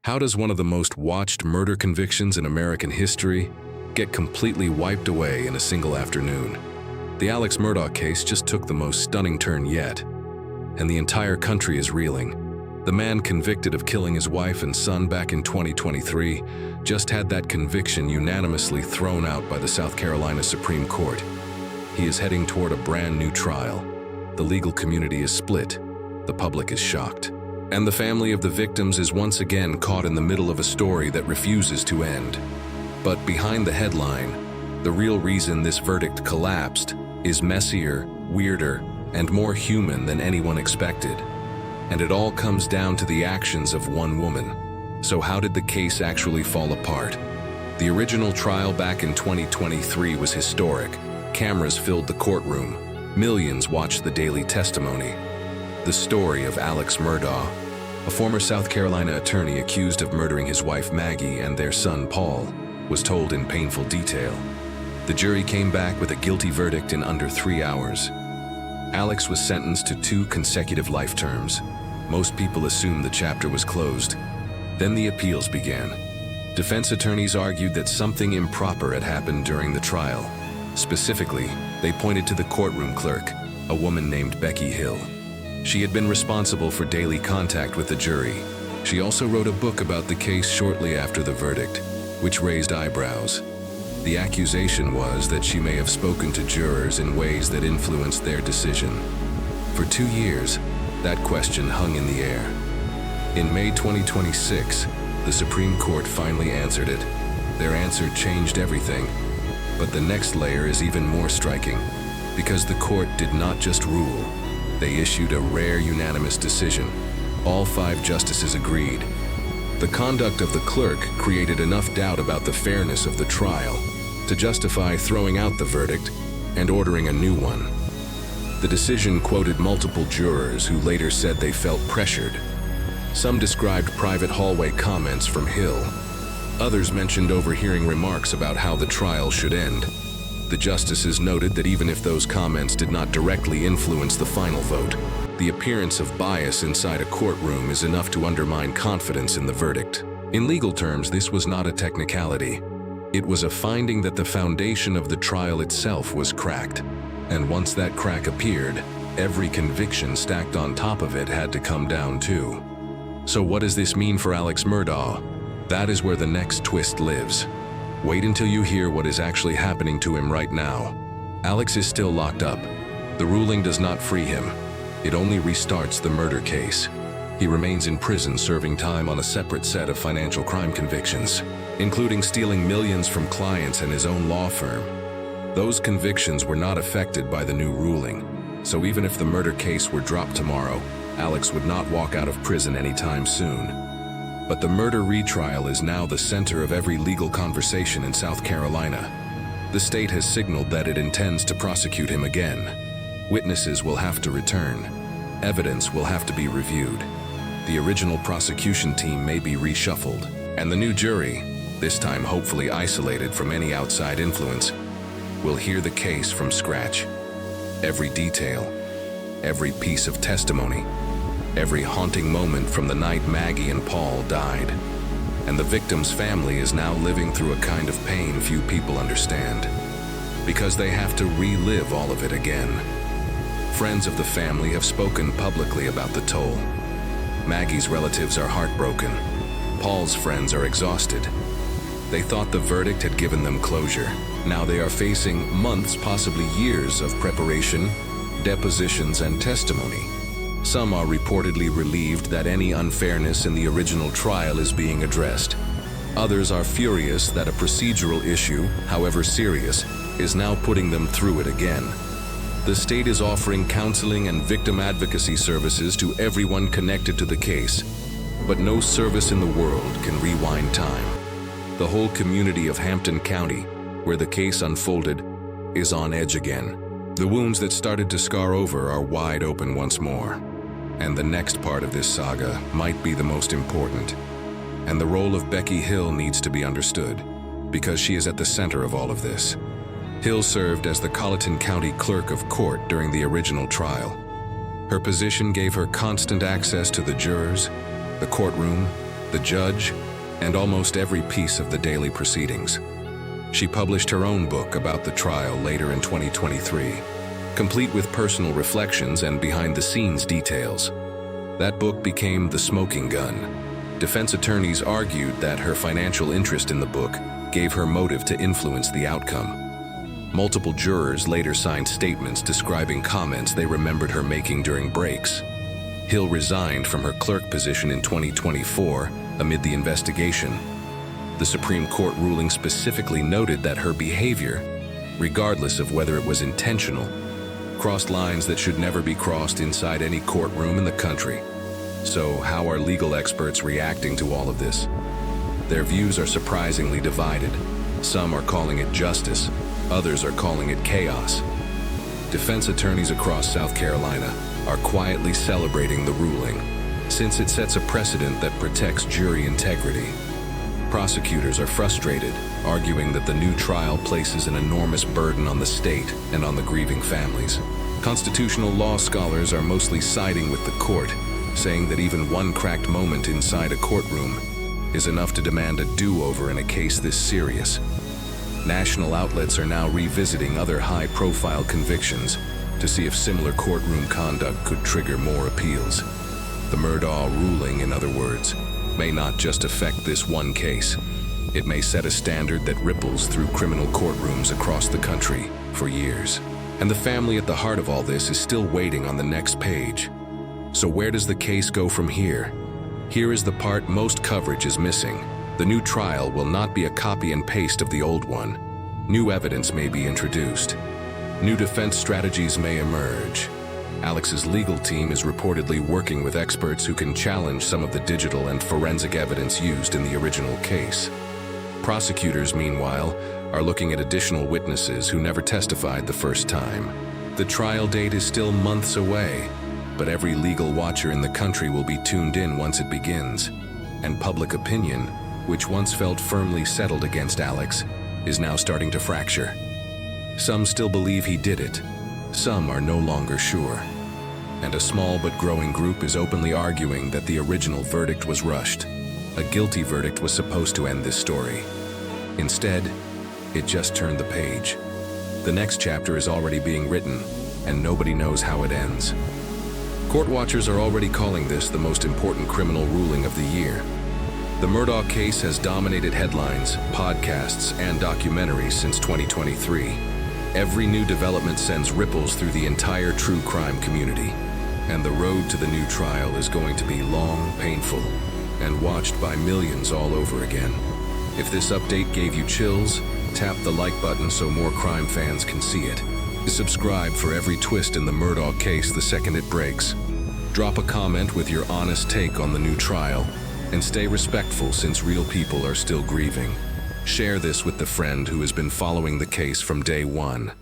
How does one of the most watched murder convictions in American history get completely wiped away in a single afternoon? The Alex Murdaugh case just took the most stunning turn yet, and the entire country is reeling. The man convicted of killing his wife and son back in 2023 just had that conviction unanimously thrown out by the South Carolina Supreme Court. He is heading toward a brand new trial. The legal community is split. The public is shocked. And the family of the victims is once again caught in the middle of a story that refuses to end. But behind the headline, the real reason this verdict collapsed is messier, weirder, and more human than anyone expected. And it all comes down to the actions of one woman. So how did the case actually fall apart? The original trial back in 2023 was historic. Cameras filled the courtroom. Millions watched the daily testimony. The story of Alex Murdaugh, a former South Carolina attorney accused of murdering his wife Maggie and their son Paul, was told in painful detail. The jury came back with a guilty verdict in under 3 hours. Alex was sentenced to 2 consecutive life terms. Most people assumed the chapter was closed. Then the appeals began. Defense attorneys argued that something improper had happened during the trial. Specifically, they pointed to the courtroom clerk, a woman named Becky Hill. She had been responsible for daily contact with the jury. She also wrote a book about the case shortly after the verdict, which raised eyebrows. The accusation was that she may have spoken to jurors in ways that influenced their decision. For 2 years, that question hung in the air. In May 2026, the Supreme Court finally answered it. Their answer changed everything. But the next layer is even more striking, because the court did not just rule. They issued a rare unanimous decision. All 5 justices agreed. The conduct of the clerk created enough doubt about the fairness of the trial to justify throwing out the verdict and ordering a new one. The decision quoted multiple jurors who later said they felt pressured. Some described private hallway comments from Hill. Others mentioned overhearing remarks about how the trial should end. The justices noted that even if those comments did not directly influence the final vote, the appearance of bias inside a courtroom is enough to undermine confidence in the verdict. In legal terms, this was not a technicality. It was a finding that the foundation of the trial itself was cracked. And once that crack appeared, every conviction stacked on top of it had to come down too. So what does this mean for Alex Murdaugh? That is where the next twist lives. Wait until you hear what is actually happening to him right now. Alex is still locked up. The ruling does not free him. It only restarts the murder case. He remains in prison serving time on a separate set of financial crime convictions, including stealing millions from clients and his own law firm. Those convictions were not affected by the new ruling, so even if the murder case were dropped tomorrow, Alex would not walk out of prison anytime soon. But the murder retrial is now the center of every legal conversation in South Carolina. The state has signaled that it intends to prosecute him again. Witnesses will have to return. Evidence will have to be reviewed. The original prosecution team may be reshuffled, and the new jury, this time hopefully isolated from any outside influence, will hear the case from scratch. Every detail, every piece of testimony, every haunting moment from the night Maggie and Paul died. And the victim's family is now living through a kind of pain few people understand, because they have to relive all of it again. Friends of the family have spoken publicly about the toll. Maggie's relatives are heartbroken. Paul's friends are exhausted. They thought the verdict had given them closure. Now they are facing months, possibly years of preparation, depositions, and testimony. Some are reportedly relieved that any unfairness in the original trial is being addressed. Others are furious that a procedural issue, however serious, is now putting them through it again. The state is offering counseling and victim advocacy services to everyone connected to the case, but no service in the world can rewind time. The whole community of Hampton County, where the case unfolded, is on edge again. The wounds that started to scar over are wide open once more. And the next part of this saga might be the most important. And the role of Becky Hill needs to be understood, because she is at the center of all of this. Hill served as the Colleton County Clerk of Court during the original trial. Her position gave her constant access to the jurors, the courtroom, the judge, and almost every piece of the daily proceedings. She published her own book about the trial later in 2023, complete with personal reflections and behind-the-scenes details. That book became the smoking gun. Defense attorneys argued that her financial interest in the book gave her motive to influence the outcome. Multiple jurors later signed statements describing comments they remembered her making during breaks. Hill resigned from her clerk position in 2024 amid the investigation. The Supreme Court ruling specifically noted that her behavior, regardless of whether it was intentional, crossed lines that should never be crossed inside any courtroom in the country. So how are legal experts reacting to all of this? Their views are surprisingly divided. Some are calling it justice, others are calling it chaos. Defense attorneys across South Carolina are quietly celebrating the ruling, since it sets a precedent that protects jury integrity. Prosecutors are frustrated, arguing that the new trial places an enormous burden on the state and on the grieving families. Constitutional law scholars are mostly siding with the court, saying that even one cracked moment inside a courtroom is enough to demand a do-over in a case this serious. National outlets are now revisiting other high-profile convictions to see if similar courtroom conduct could trigger more appeals. The Murdaugh ruling, in other words, may not just affect this one case. It may set a standard that ripples through criminal courtrooms across the country for years. And the family at the heart of all this is still waiting on the next page. So where does the case go from here? Here is the part most coverage is missing. The new trial will not be a copy and paste of the old one. New evidence may be introduced. New defense strategies may emerge. Alex's legal team is reportedly working with experts who can challenge some of the digital and forensic evidence used in the original case. Prosecutors, meanwhile, are looking at additional witnesses who never testified the first time. The trial date is still months away, but every legal watcher in the country will be tuned in once it begins. And public opinion, which once felt firmly settled against Alex, is now starting to fracture. Some still believe he did it. Some are no longer sure. And a small but growing group is openly arguing that the original verdict was rushed. A guilty verdict was supposed to end this story. Instead, it just turned the page. The next chapter is already being written, and nobody knows how it ends. Court watchers are already calling this the most important criminal ruling of the year. The Murdaugh case has dominated headlines, podcasts, and documentaries since 2023. Every new development sends ripples through the entire true crime community. And the road to the new trial is going to be long, painful, and watched by millions all over again. If this update gave you chills, tap the like button so more crime fans can see it. Subscribe for every twist in the Murdaugh case the second it breaks. Drop a comment with your honest take on the new trial, and stay respectful since real people are still grieving. Share this with the friend who has been following the case from day one.